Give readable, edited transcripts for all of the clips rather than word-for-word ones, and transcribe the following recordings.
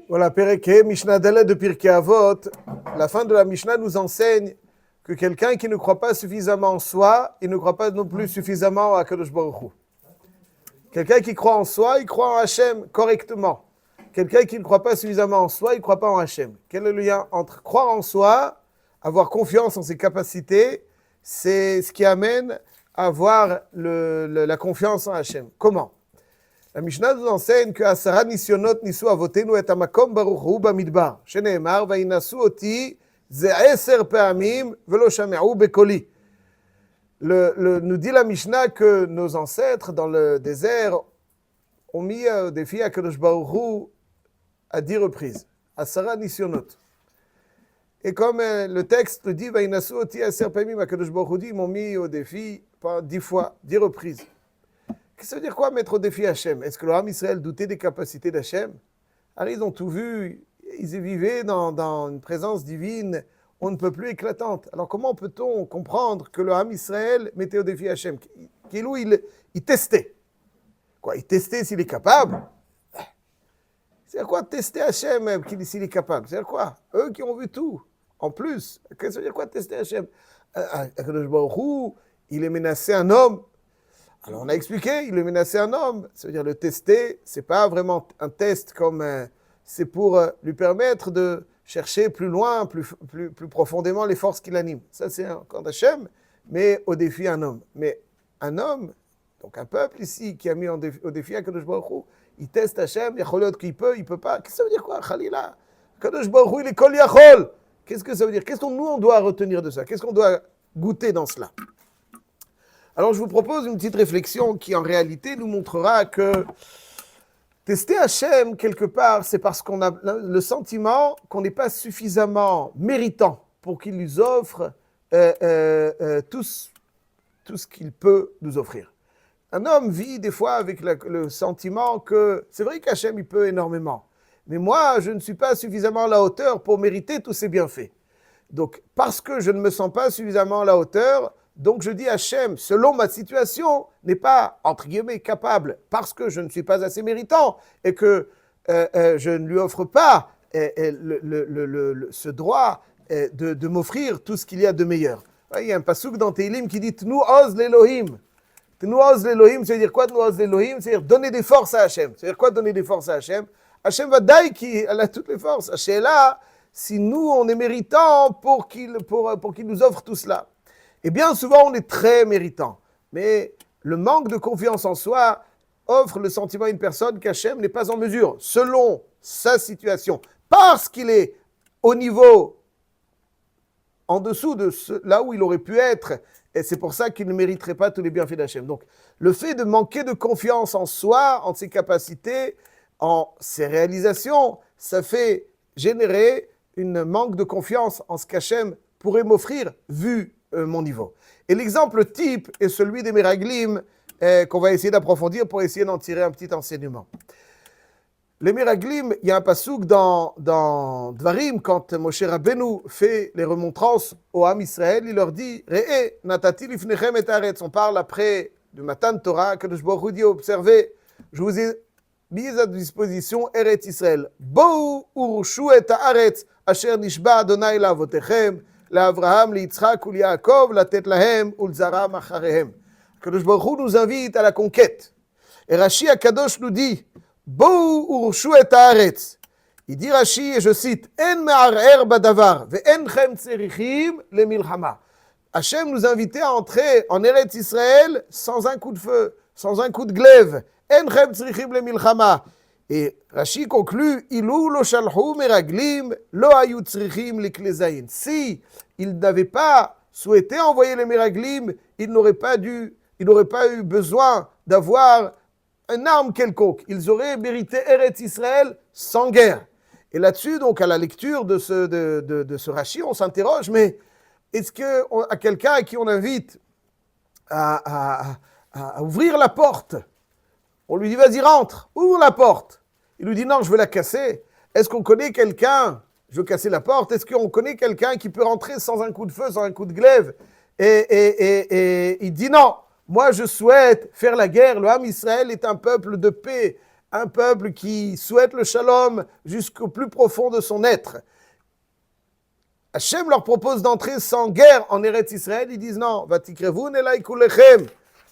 Voilà, Pereke, Mishnah Dalet de Pirkei Avot, la fin de la Mishnah nous enseigne que quelqu'un qui ne croit pas suffisamment en soi, il ne croit pas non plus suffisamment à Kadosh Baruch Hu. Quelqu'un qui croit en soi, il croit en Hachem correctement. Quelqu'un qui ne croit pas suffisamment en soi, il ne croit pas en Hachem. Quel est le lien entre croire en soi, avoir confiance en ses capacités, c'est ce qui amène à avoir la confiance en Hachem. Comment? La Mishnah nous enseigne que Asara nisyonot nisu avotenu et hamakom baruch hu bamidbar. Sheneemar vayinasu oti ze 10 pa'amim velo shame'u bekoli. Nous dit la Mishnah que nos ancêtres dans le désert ont mis au défi à Kadosh Baruch Hu à 10 reprises. Asara nisyonot. Et comme le texte le dit, vayinasu oti 10 pa'amim, à Kadosh Baruch Hu dit, ils m'ont mis au défi 10 fois, 10 reprises. Ça veut dire quoi mettre au défi Hachem? Est-ce que le Ham Israël doutait des capacités d'Hachem? Alors ils ont tout vu, ils vivaient dans une présence divine, on ne peut plus éclatante. Alors comment peut-on comprendre que le Ham Israël mettait au défi Hachem? Qu'il il testait. Quoi, il testait s'il est capable? C'est à quoi tester Hachem s'il est capable? C'est à quoi? Eux qui ont vu tout. En plus, ça veut dire quoi tester Hachem? Akadosh Baruch Hu, il est menacé un homme. Alors on a expliqué, il le menaçait un homme, ça veut dire le tester, c'est pas vraiment un test comme c'est pour lui permettre de chercher plus loin, plus profondément les forces qui l'animent. Ça c'est un camp d'Hachem, mais au défi un homme. Mais un homme, donc un peuple ici qui a mis au défi à Kadosh Baruch Hu, il teste Hachem, Yacholot qu'il peut, il peut pas. Qu'est-ce que ça veut dire quoi, Khalila? Kadosh Baruch Hu, il est Kol Yachol. Qu'est-ce que ça veut dire? Qu'est-ce qu'on nous on doit retenir de ça? Qu'est-ce qu'on doit goûter dans cela? Alors, je vous propose une petite réflexion qui, en réalité, nous montrera que tester Hachem, quelque part, c'est parce qu'on a le sentiment qu'on n'est pas suffisamment méritant pour qu'il nous offre tout ce qu'il peut nous offrir. Un homme vit des fois avec le sentiment que c'est vrai qu'Hachem, il peut énormément, mais moi, je ne suis pas suffisamment à la hauteur pour mériter tous ses bienfaits. Donc, parce que je ne me sens pas suffisamment à la hauteur, donc je dis Hachem, selon ma situation, n'est pas, entre guillemets, capable, parce que je ne suis pas assez méritant, et que je ne lui offre pas ce droit de m'offrir tout ce qu'il y a de meilleur. Il y a un pasouk dans Teilim qui dit « Tnu oz l'Elohim ». « Tnu oz l'Elohim », ça veut dire quoi « Tnu oz l'Elohim » C'est-à-dire donner des forces à Hachem. Ça veut dire quoi donner des forces à Hachem? Hachem va daï qui elle a toutes les forces. Hachem là, si nous, on est méritant pour qu'il nous offre tout cela. Et bien souvent, on est très méritant. Mais le manque de confiance en soi offre le sentiment à une personne qu'Hachem n'est pas en mesure, selon sa situation, parce qu'il est au niveau en dessous de là où il aurait pu être, et c'est pour ça qu'il ne mériterait pas tous les bienfaits d'Hachem. Donc, le fait de manquer de confiance en soi, en ses capacités, en ses réalisations, ça fait générer un manque de confiance en ce qu'Hachem pourrait m'offrir, vu mon niveau. Et l'exemple type est celui des Meraglim qu'on va essayer d'approfondir pour essayer d'en tirer un petit enseignement. Les Meraglim, il y a un pasouk dans Dvarim, quand Moshe Rabbeinu fait les remontrances au Ham Israël, il leur dit « Re'e, natati lifnechem et haaretz » On parle après du Matan Torah, Kadosh Baruch Hu dit « Observez, je vous ai mis à disposition Eretz Israël. Bou urushu et haaretz asher nishba Adonai la'avotechem » לאברהם, ליצחק וליעקב, לתת להם ולזרעם אחריהם. הקדוש ברוך הוא nous invite à la conquête. Et Rashi הקדוש nous dit, בואו ורשו את הארץ. Il dit Rashi, et je cite, אין מערער בדבר, ואינכם צריכים למלחמה. Hachem nous invitait à entrer en Eretz Israël sans un coup de feu, sans un coup de glaive. אינכם צריכים למלחמה. Et Rashi conclut, Ilou lo shalhu meraglim lo ayu tzrichim liklezayin. Si il n'avait pas souhaité envoyer les meraglim, il n'aurait pas eu besoin d'avoir une arme quelconque. Ils auraient mérité Eretz Israël sans guerre. Et là-dessus, donc à la lecture de ce Rashi, on s'interroge, mais est-ce qu'à quelqu'un à qui on invite à ouvrir la porte, on lui dit, vas-y, rentre, ouvre la porte. Il lui dit, non, je veux la casser. Est-ce qu'on connaît quelqu'un, je veux casser la porte, est-ce qu'on connaît quelqu'un qui peut rentrer sans un coup de feu, sans un coup de glaive? Et il dit, non, moi je souhaite faire la guerre. Le Ham Israël est un peuple de paix. un peuple qui souhaite le shalom jusqu'au plus profond de son être. Hachem leur propose d'entrer sans guerre en Eretz Israël. Ils disent non. Vatikrevun elai kulechem.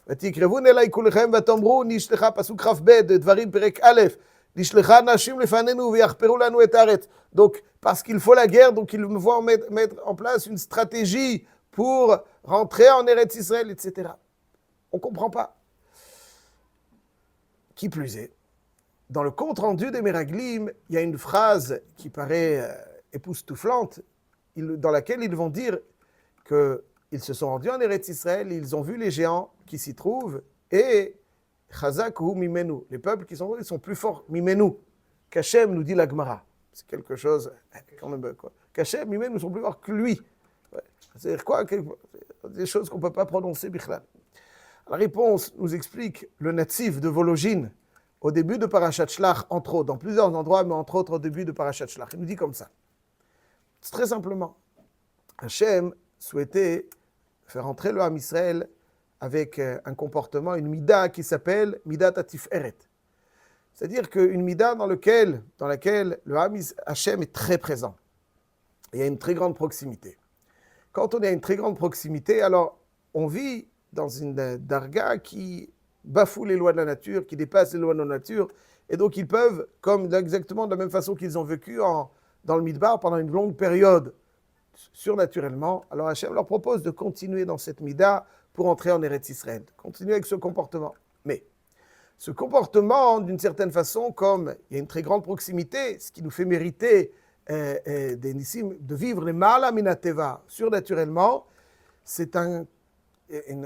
Vatikrevun elai kulechem vatomru nishlecha pasuk Chaf Bet de Dvarim Perek Aleph. Nishlecha nashim lefanenu v'yachperu lanu et haaretz. Donc, parce qu'il faut la guerre, donc ils vont mettre en place une stratégie pour rentrer en Eretz Israël, etc. On ne comprend pas. Qui plus est, dans le compte-rendu des Meraglim, il y a une phrase qui paraît époustouflante, dans laquelle ils vont dire qu'ils se sont rendus en Eretz Israël, ils ont vu les géants qui s'y trouvent, et Chazak ou Mimenu, les peuples qui sont là, ils sont plus forts, Mimenu, qu'Hachem nous dit la Gemara. C'est quelque chose, quand même, quoi. Qu'Hachem, Mimenu sont plus forts que lui. Ouais. C'est-à-dire quoi? Des choses qu'on ne peut pas prononcer, Bichlal. La réponse nous explique le natif de Vologine, au début de Parashat Shlach, entre autres, dans plusieurs endroits, mais entre autres au début de Parashat Shlach. Il nous dit comme ça. C'est très simplement. Hachem souhaitait faire entrer le Ham Israël avec un comportement, une mida qui s'appelle Midat Tiferet. C'est-à-dire qu'une mida dans laquelle le Ham Hachem est très présent. Il y a une très grande proximité. Quand on est à une très grande proximité, alors on vit dans une darga qui bafoue les lois de la nature, qui dépasse les lois de la nature, et donc ils peuvent, comme exactement de la même façon qu'ils ont vécu dans le Midbar pendant une longue période, surnaturellement, alors Hachem leur propose de continuer dans cette mida pour entrer en Eretz Israël, continuer avec ce comportement. Mais ce comportement, d'une certaine façon, comme il y a une très grande proximité, ce qui nous fait mériter de vivre les Ma'ala Minateva surnaturellement, c'est un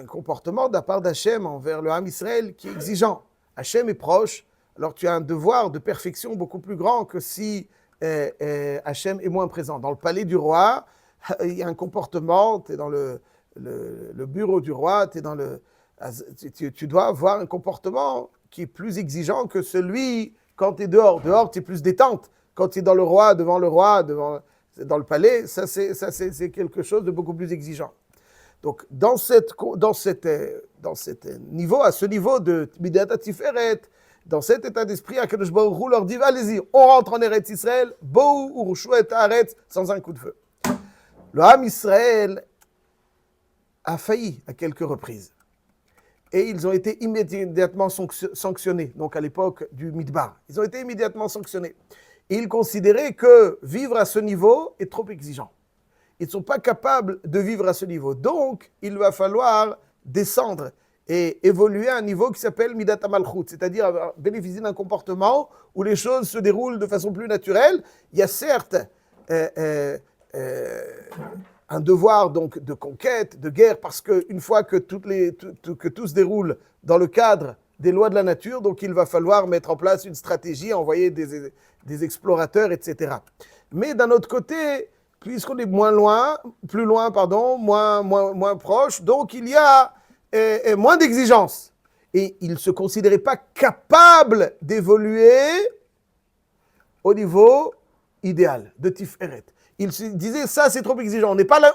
comportement de la part d'Hachem envers le Ham Israël qui est exigeant. Hachem est proche, alors tu as un devoir de perfection beaucoup plus grand que si Hachem est moins présent. Dans le palais du roi, il y a un comportement, tu es dans le bureau du roi, tu dois avoir un comportement qui est plus exigeant que celui quand tu es dehors. Dehors, tu es plus détente. Quand tu es dans le roi, dans le palais, ça c'est quelque chose de beaucoup plus exigeant. Donc, dans cet niveau, à ce niveau de Midat Tiferet, dans cet état d'esprit, Akadosh Baruch Hu leur dit, allez-y, on rentre en Eretz Israël, Bou Urushu et Haaretz, sans un coup de feu. Le Ham Israël a failli à quelques reprises. Et ils ont été immédiatement sanctionnés, donc à l'époque du Midbar. Ils ont été immédiatement sanctionnés. Et ils considéraient que vivre à ce niveau est trop exigeant. Ils ne sont pas capables de vivre à ce niveau. Donc, il va falloir descendre et évoluer à un niveau qui s'appelle Midat HaMalchut, c'est-à-dire bénéficier d'un comportement où les choses se déroulent de façon plus naturelle. Il y a certes un devoir donc de conquête, de guerre, parce qu'une fois que tout se déroule dans le cadre des lois de la nature, donc il va falloir mettre en place une stratégie, envoyer des explorateurs, etc. Mais d'un autre côté, puisqu'on est moins proche, donc il y a moins d'exigences. Et ils ne se considéraient pas capables d'évoluer au niveau idéal, de Tiferet. Ils se disaient, ça c'est trop exigeant, on n'est pas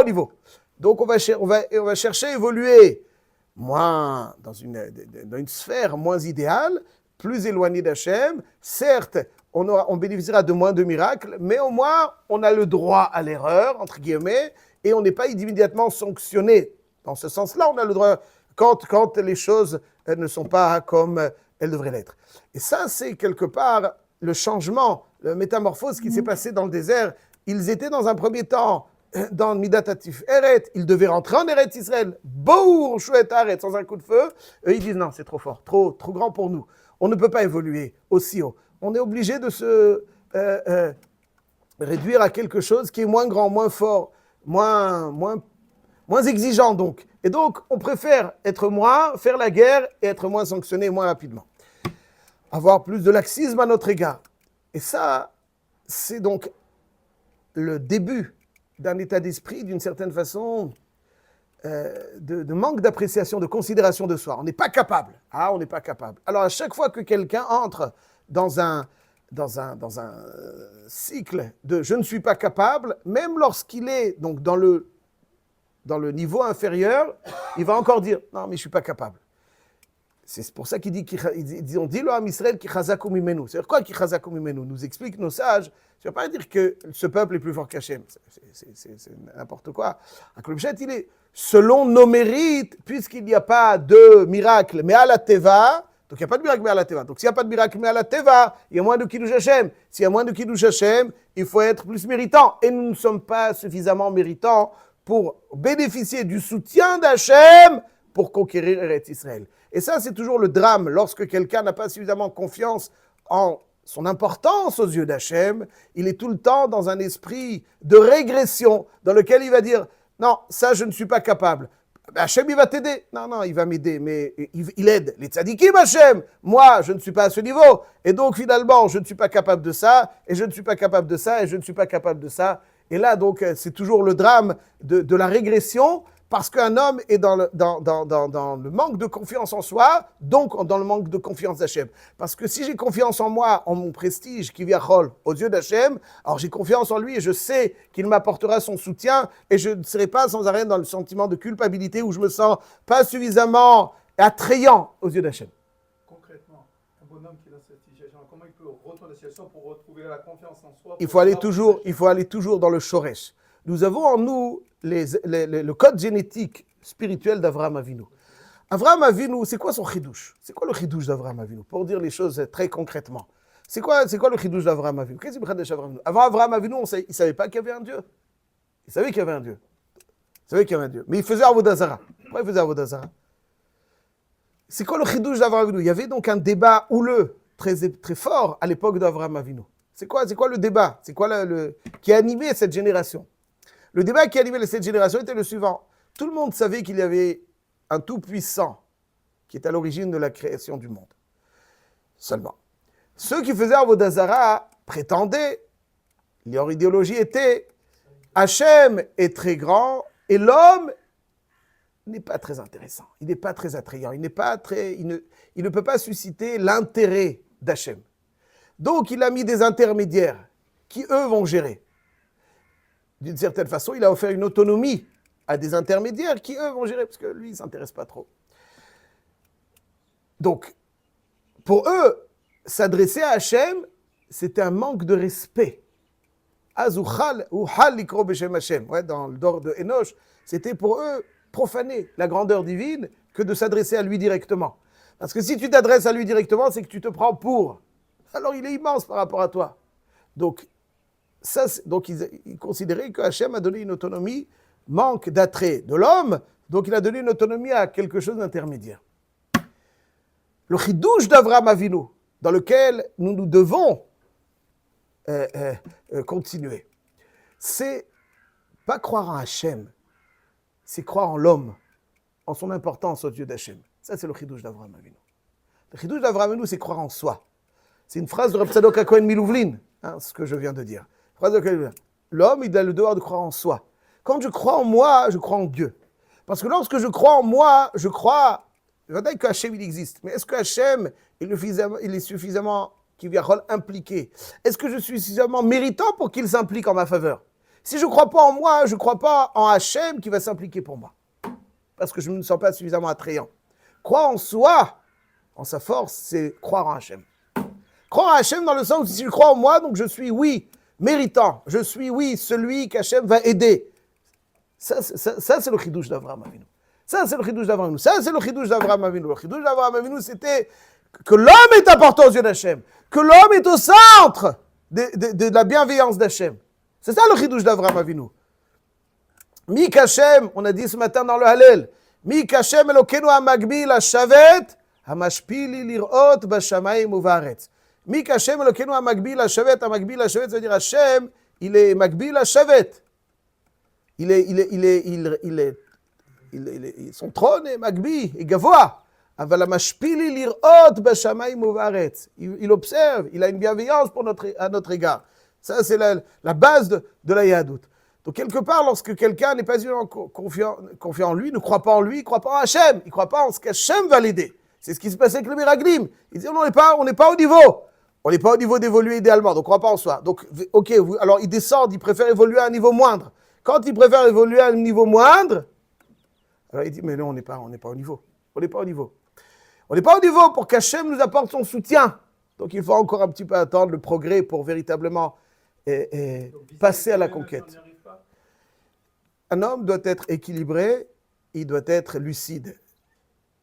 au niveau. Donc on va chercher à évoluer moins dans une sphère moins idéale, plus éloignée d'Hachem. Certes, on bénéficiera de moins de miracles, mais au moins, on a le droit à l'erreur, entre guillemets, et on n'est pas immédiatement sanctionné. Dans ce sens-là, on a le droit, quand les choses ne sont pas comme elles devraient l'être. Et ça, c'est quelque part le changement, la métamorphose qui s'est passée dans le désert. Ils étaient dans un premier temps dans Midat Tiferet, ils devaient rentrer en Eretz Israël, Bour, Chouet, Haaretz, sans un coup de feu. Eux, ils disent non, c'est trop fort, trop grand pour nous. On ne peut pas évoluer aussi haut. On est obligé de se réduire à quelque chose qui est moins grand, moins fort, moins exigeant donc. Et donc, on préfère être moins, faire la guerre et être moins sanctionné moins rapidement. Avoir plus de laxisme à notre égard. Et ça, c'est donc le début d'un état d'esprit, d'une certaine façon, de manque d'appréciation, de considération de soi. On n'est pas capable. On n'est pas capable. Alors, à chaque fois que quelqu'un entre dans un cycle de « je ne suis pas capable », même lorsqu'il est donc dans le niveau inférieur, il va encore dire « non, mais je ne suis pas capable ». C'est pour ça qu'ils disent, on dit le Ham Israël qui chazaku mimenu. C'est-à-dire quoi qui chazaku mimenu? Nous expliquent nos sages. Ça ne veut pas dire que ce peuple est plus fort qu'Hachem. C'est n'importe quoi. Akolobchet, il est selon nos mérites, puisqu'il n'y a pas de miracle, mais à la teva. Donc il n'y a pas de miracle, mais à la teva. Donc s'il n'y a pas de miracle, mais à la teva, il y a moins de Kiddush Hashem. S'il y a moins de Kiddush Hashem, il faut être plus méritant. Et nous ne sommes pas suffisamment méritants pour bénéficier du soutien d'Hachem pour conquérir Eretz Israël. Et ça, c'est toujours le drame. Lorsque quelqu'un n'a pas suffisamment confiance en son importance aux yeux d'Hachem, il est tout le temps dans un esprit de régression dans lequel il va dire « Non, ça, je ne suis pas capable. » Hachem, il va t'aider. Non, il va m'aider, mais il aide les tzadikim, Hachem. Moi, je ne suis pas à ce niveau. Et donc, finalement, je ne suis pas capable de ça, et je ne suis pas capable de ça, et je ne suis pas capable de ça. Et là, donc, c'est toujours le drame de la régression, parce qu'un homme est dans le manque de confiance en soi, donc dans le manque de confiance d'Hachem. Parce que si j'ai confiance en moi, en mon prestige, qui vient aux yeux d'Hachem, alors j'ai confiance en lui et je sais qu'il m'apportera son soutien et je ne serai pas sans arrêt dans le sentiment de culpabilité où je me sens pas suffisamment attrayant aux yeux d'Hachem. Concrètement, un bonhomme qui est dans cette situation, comment il peut retourner la situation pour retrouver la confiance en soi? Il faut aller toujours dans le shoresh. Nous avons en nous le code génétique spirituel d'Avraham Avinu. Avraham Avinu, c'est quoi son chidouche? C'est quoi le chidouche d'Avraham Avinu? Pour dire les choses très concrètement. C'est quoi le chidouche d'Avraham Avinu? Qu'est-ce que c'est Avraham Avinu? Avant Avraham Avinu, il ne savait pas qu'il y avait un Dieu. Il savait qu'il y avait un Dieu. Mais il faisait Avodah Zara. Pourquoi il faisait Avodah Zara? C'est quoi le chidouche d'Avraham Avinu? Il y avait donc un débat houleux, très, très fort à l'époque d'Avraham Avinu. C'est quoi le débat? C'est quoi qui a animé cette génération? Le débat qui animait cette génération était le suivant. Tout le monde savait qu'il y avait un tout-puissant qui est à l'origine de la création du monde. Seulement, ceux qui faisaient Avodah Zara prétendaient, leur idéologie était Hachem est très grand et l'homme n'est pas très intéressant. Il n'est pas très attrayant. Il ne peut pas susciter l'intérêt d'Hachem. Donc, il a mis des intermédiaires qui, eux, vont gérer. D'une certaine façon, il a offert une autonomie à des intermédiaires qui, eux, vont gérer, parce que lui, il ne s'intéresse pas trop. Donc, pour eux, s'adresser à Hachem, c'était un manque de respect. Azuchal ou hal likro b'shem Hachem. Dans le dor de Enoch, c'était pour eux profaner la grandeur divine que de s'adresser à lui directement. Parce que si tu t'adresses à lui directement, c'est que tu te prends pour. Alors, il est immense par rapport à toi. Donc, ils considéraient que Hachem a donné une autonomie, manque d'attrait de l'homme, donc il a donné une autonomie à quelque chose d'intermédiaire. Le chidouche d'Avraham Avinu, dans lequel nous devons continuer, c'est pas croire en Hachem, c'est croire en l'homme, en son importance aux yeux d'Hachem. Ça, c'est le chidouche d'Avraham Avinu. Le chidouche d'Avraham Avinu, c'est croire en soi. C'est une phrase de Reb Tzadok HaKohen Milouvlin, ce que je viens de dire. L'homme, il a le devoir de croire en soi. Quand je crois en moi, je crois en Dieu. Parce que lorsque je crois en moi, je crois, je dis que Hachem, il existe. Mais est-ce que Hachem, il est suffisamment impliqué? Est-ce que je suis suffisamment méritant pour qu'il s'implique en ma faveur? Si je ne crois pas en moi, je ne crois pas en Hachem qui va s'impliquer pour moi. Parce que je ne me sens pas suffisamment attrayant. Croire en soi, en sa force, c'est croire en Hachem. Croire en Hachem dans le sens où si je crois en moi, donc je suis, oui, méritant. Je suis, oui, celui qu'Hachem va aider. Ça c'est le chidouche d'Avraham Avinu. Ça, c'est le chidouche d'Avraham Avinu. Le chidouche d'Avraham Avinu, c'était que l'homme est important aux yeux d'Hachem. Que l'homme est au centre de la bienveillance d'Hachem. C'est ça le chidouche d'Avraham Avinu. Mi k'Hachem, on a dit ce matin dans le Hallel, Mi k'Hachem Elokeinu hamagbil hashavet, hamashpili lirot bashamayim uvaretz. Mi k'Hachem Elokeinu hamagbil hashavet, ça veut dire Hachem, il est magbil hashavet. Son trône est magbi, est gavoa. אבל המשפיל לי לראות בשמיים ובארץ. Il observe, il a une bienveillance à notre égard. Ça, c'est la base de la Yahadout. Donc, quelque part, lorsque quelqu'un n'est pas confiant en lui, ne croit pas en lui, il ne croit pas en Hachem, il ne croit pas en ce qu'Hachem va l'aider. C'est ce qui se passe avec le Miraglim. Il dit, on n'est pas au niveau. On n'est pas au niveau d'évoluer idéalement, donc on ne croit pas en soi. Donc, ok, alors il descend, il préfère évoluer à un niveau moindre. Quand il préfère évoluer à un niveau moindre, alors il dit, mais non, on n'est pas au niveau. On n'est pas au niveau. On n'est pas au niveau pour qu'Hachem nous apporte son soutien. Donc il faut encore un petit peu attendre le progrès pour véritablement passer à la conquête. Un homme doit être équilibré, il doit être lucide.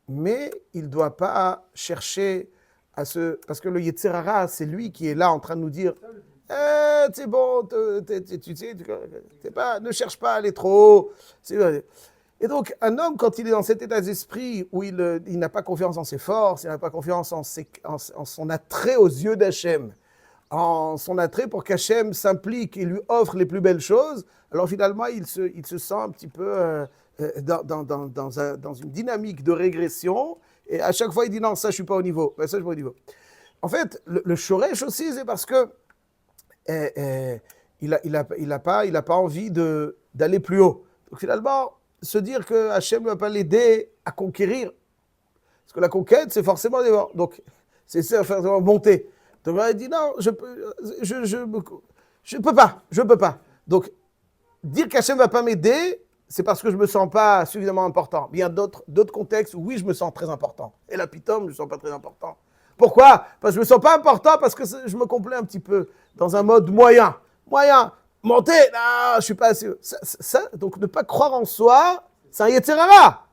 Mais il ne doit pas chercher à se... Parce que le Yetzer Hara, c'est lui qui est là en train de nous dire c'est bon, tu sais, ne cherche pas à aller trop haut. Et donc, un homme, quand il est dans cet état d'esprit où il n'a pas confiance en ses forces, il n'a pas confiance en son attrait aux yeux d'Hachem, en son attrait pour qu'Hachem s'implique et lui offre les plus belles choses, alors finalement, il se sent un petit peu dans une dynamique de régression, et à chaque fois, il dit non, ça, je ne suis pas au niveau. Ça, je suis pas au niveau. En fait, le shoresh aussi, c'est parce que il n'a pas envie d'aller plus haut. Donc finalement, se dire que Hachem ne va pas l'aider à conquérir, parce que la conquête, c'est forcément des morts. Donc, c'est forcément monter. Donc, il dit non, je peux pas. Donc, dire qu'Hachem ne va pas m'aider, c'est parce que je ne me sens pas suffisamment important. Mais il y a d'autres contextes où oui, je me sens très important. Et là, pitom, je ne me sens pas très important. Pourquoi? Parce que je ne me sens pas important, parce que je me complais un petit peu dans un mode moyen. Monter, non, je ne suis pas assez... Donc, ne pas croire en soi, c'est un Yetzer Hara.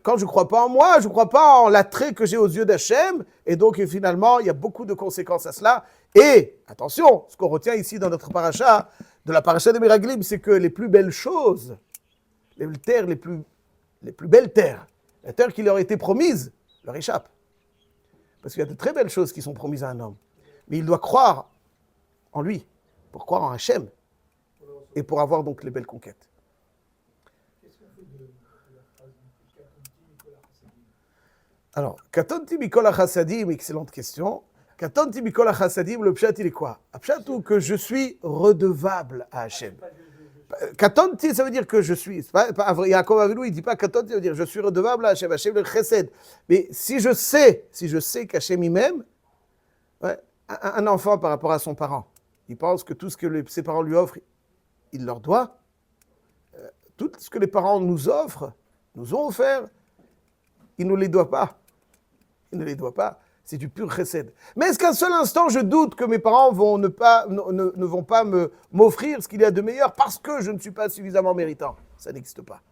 Quand je ne crois pas en moi, je ne crois pas en l'attrait que j'ai aux yeux d'Hachem. Et donc, finalement, il y a beaucoup de conséquences à cela. Et, attention, ce qu'on retient ici dans notre paracha, de la paracha des Meraglim, c'est que les plus belles choses, les terres, les plus belles terres, la terre qui leur a été promise, leur échappe. Parce qu'il y a de très belles choses qui sont promises à un homme. Mais il doit croire en lui, pour croire en Hachem, et pour avoir donc les belles conquêtes. Alors, Katonti Mikol HaChassadim, excellente question. Katonti Mikol HaChassadim, le pshat, il est quoi? Le pshat, ou que je suis redevable à Hachem. Katonti, ça veut dire que je suis. Yaakov Avinu, il ne dit pas Katonti, ça veut dire je suis redevable à Hachem, Hachem le chesed. Mais si je sais qu'Hachem il m'aime, ouais, un enfant par rapport à son parent, il pense que tout ce que ses parents lui offrent, il leur doit. Tout ce que les parents nous offrent, nous ont offert, il ne les doit pas. Il ne les doit pas. C'est du pur chesed. Mais est-ce qu'un seul instant, je doute que mes parents ne vont pas m'offrir ce qu'il y a de meilleur parce que je ne suis pas suffisamment méritant? Ça n'existe pas.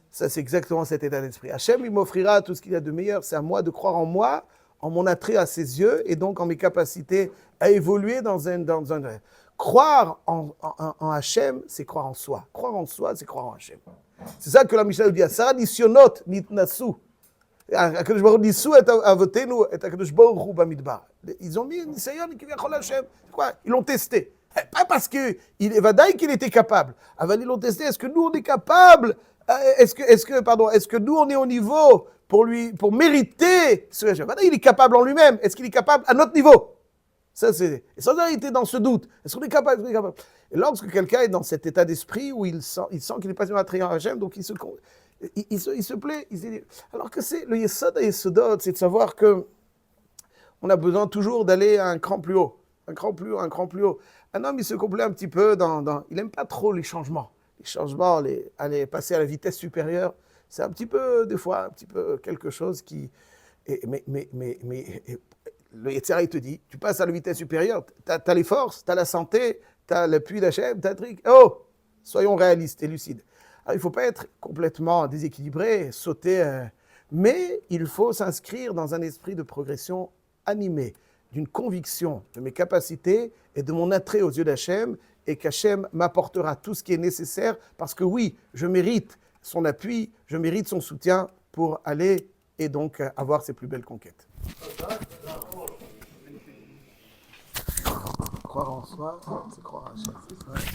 Ça, c'est exactement cet état d'esprit. Hachem, il m'offrira tout ce qu'il y a de meilleur. C'est à moi de croire en moi, en mon attrait à ses yeux et donc en mes capacités à évoluer dans un... Croire en Hachem, c'est croire en soi. Croire en soi, c'est croire en Hachem. C'est ça que la Mishnah nous dit. Sarah nisyonot nitnasu. Ils ont mis un nisayon qui vient de Hachem. Quoi? Ils l'ont testé. Pas parce qu'il était capable. Ils l'ont testé. Est-ce que nous, on est capable? Est-ce que nous, on est au niveau pour mériter ce Hachem? Il est capable en lui-même. Est-ce qu'il est capable à notre niveau? Ça, c'est... Et sans arrêter dans ce doute. Est-ce qu'on est capable? Et lorsque quelqu'un est dans cet état d'esprit où il sent qu'il n'est pas attrayant à Hachem, donc il se plaît. Alors que c'est le Yesod et Yesodot, c'est de savoir que on a besoin toujours d'aller à un cran plus haut. Un cran plus haut. Un homme, il se complaît un petit peu il n'aime pas trop les changements. Les changements, aller passer à la vitesse supérieure, c'est un petit peu, des fois, quelque chose qui... Mais le Yetzer Hara, il te dit, tu passes à la vitesse supérieure, tu as les forces, tu as la santé, tu as l'appui d'Hachem, tu as le truc. Oh, soyons réalistes et lucides. Alors, il ne faut pas être complètement déséquilibré, sauter, mais il faut s'inscrire dans un esprit de progression animé, d'une conviction de mes capacités et de mon attrait aux yeux d'Hachem, et qu'Hachem m'apportera tout ce qui est nécessaire, parce que oui, je mérite son appui, je mérite son soutien pour aller et donc avoir ses plus belles conquêtes. Croire en soi, c'est croire en Hachem.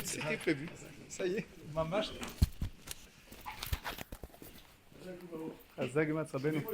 C'était prévu. Ça y est, mamash. Azag Matzabenu.